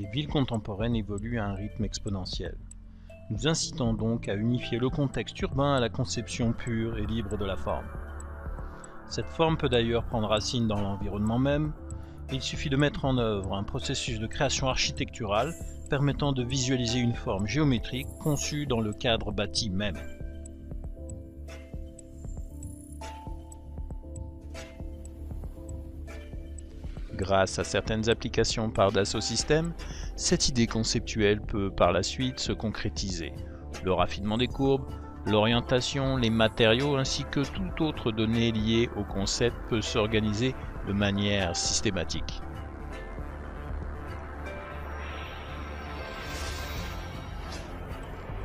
Les villes contemporaines évoluent à un rythme exponentiel, nous incitant donc à unifier le contexte urbain à la conception pure et libre de la forme. Cette forme peut d'ailleurs prendre racine dans l'environnement même, et il suffit de mettre en œuvre un processus de création architecturale permettant de visualiser une forme géométrique conçue dans le cadre bâti même. Grâce à certaines applications par Dassault Systèmes, cette idée conceptuelle peut par la suite se concrétiser. Le raffinement des courbes, l'orientation, les matériaux ainsi que toute autre donnée liée au concept peut s'organiser de manière systématique.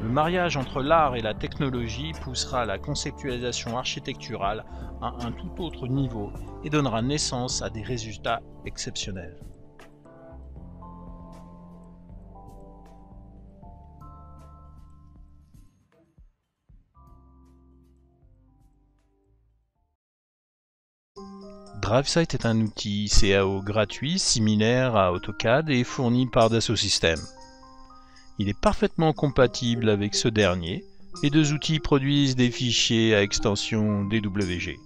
Le mariage entre l'art et la technologie poussera la conceptualisation architecturale à un tout autre niveau et donnera naissance à des résultats exceptionnels. DriveSight est un outil CAO gratuit similaire à AutoCAD et fourni par Dassault Systèmes. Il est parfaitement compatible avec ce dernier. Les deux outils produisent des fichiers à extension DWG.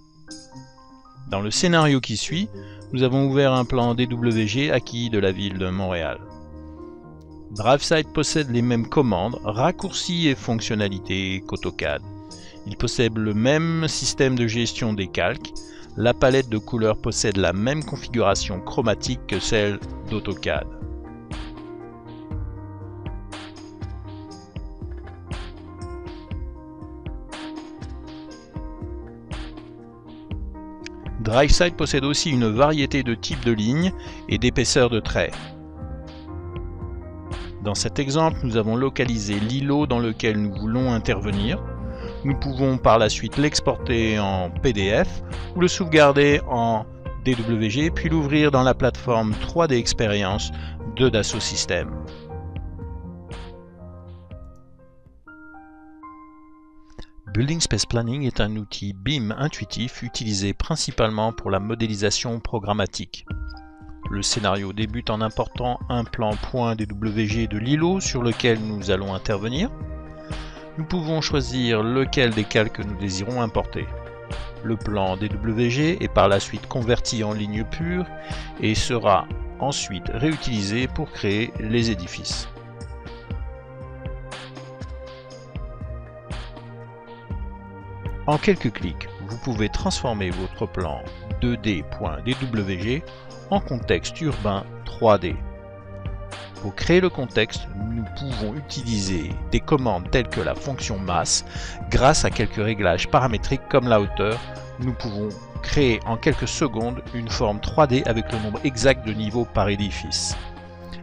Dans le scénario qui suit, nous avons ouvert un plan DWG acquis de la ville de Montréal. DriveSight possède les mêmes commandes, raccourcis et fonctionnalités qu'AutoCAD. Il possède le même système de gestion des calques. La palette de couleurs possède la même configuration chromatique que celle d'AutoCAD. DriveSight possède aussi une variété de types de lignes et d'épaisseurs de traits. Dans cet exemple, nous avons localisé l'îlot dans lequel nous voulons intervenir. Nous pouvons par la suite l'exporter en PDF ou le sauvegarder en DWG puis l'ouvrir dans la plateforme 3D Experience de Dassault Systèmes. Building Space Planning est un outil BIM intuitif utilisé principalement pour la modélisation programmatique. Le scénario débute en important un plan point DWG de l'îlot sur lequel nous allons intervenir. Nous pouvons choisir lequel des calques nous désirons importer. Le plan DWG est par la suite converti en ligne pure et sera ensuite réutilisé pour créer les édifices. En quelques clics, vous pouvez transformer votre plan 2D.dwg en contexte urbain 3D. Pour créer le contexte, nous pouvons utiliser des commandes telles que la fonction masse. Grâce à quelques réglages paramétriques comme la hauteur, nous pouvons créer en quelques secondes une forme 3D avec le nombre exact de niveaux par édifice.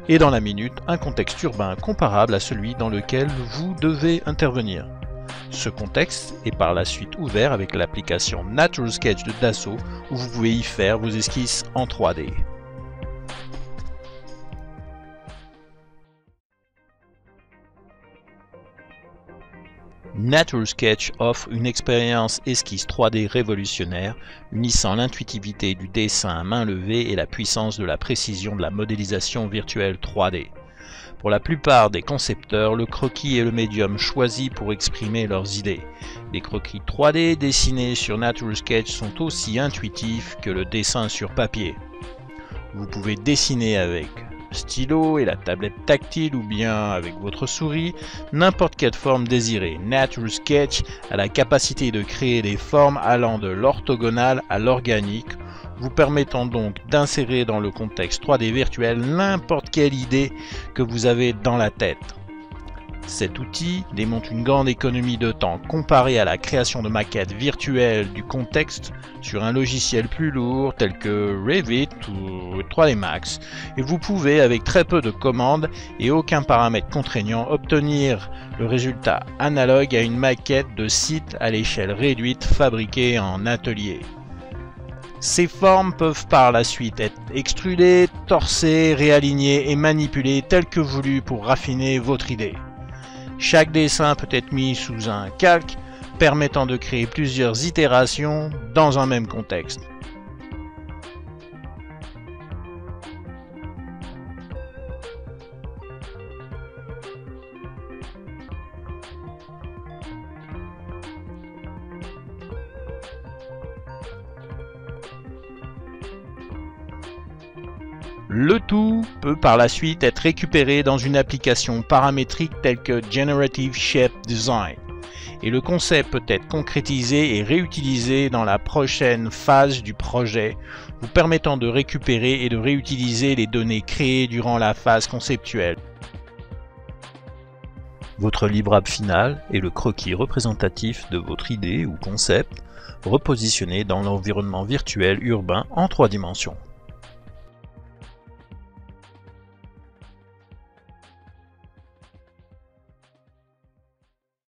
Et dans la minute, un contexte urbain comparable à celui dans lequel vous devez intervenir. Ce contexte est par la suite ouvert avec l'application Natural Sketch de Dassault où vous pouvez y faire vos esquisses en 3D. Natural Sketch offre une expérience esquisse 3D révolutionnaire, unissant l'intuitivité du dessin à main levée et la puissance de la précision de la modélisation virtuelle 3D. Pour la plupart des concepteurs, le croquis est le médium choisi pour exprimer leurs idées. Les croquis 3D dessinés sur Natural Sketch sont aussi intuitifs que le dessin sur papier. Vous pouvez dessiner avec stylo et la tablette tactile ou bien avec votre souris, n'importe quelle forme désirée. Natural Sketch a la capacité de créer des formes allant de l'orthogonal à l'organique, vous permettant donc d'insérer dans le contexte 3D virtuel n'importe quelle idée que vous avez dans la tête. Cet outil démontre une grande économie de temps comparée à la création de maquettes virtuelles du contexte sur un logiciel plus lourd tel que Revit ou 3D Max, et vous pouvez avec très peu de commandes et aucun paramètre contraignant obtenir le résultat analogue à une maquette de site à l'échelle réduite fabriquée en atelier. Ces formes peuvent par la suite être extrudées, torsées, réalignées et manipulées telles que voulu pour raffiner votre idée. Chaque dessin peut être mis sous un calque, permettant de créer plusieurs itérations dans un même contexte. Le tout peut par la suite être récupéré dans une application paramétrique telle que Generative Shape Design. Et le concept peut être concrétisé et réutilisé dans la prochaine phase du projet, vous permettant de récupérer et de réutiliser les données créées durant la phase conceptuelle. Votre livrable final est le croquis représentatif de votre idée ou concept, repositionné dans l'environnement virtuel urbain en 3 dimensions.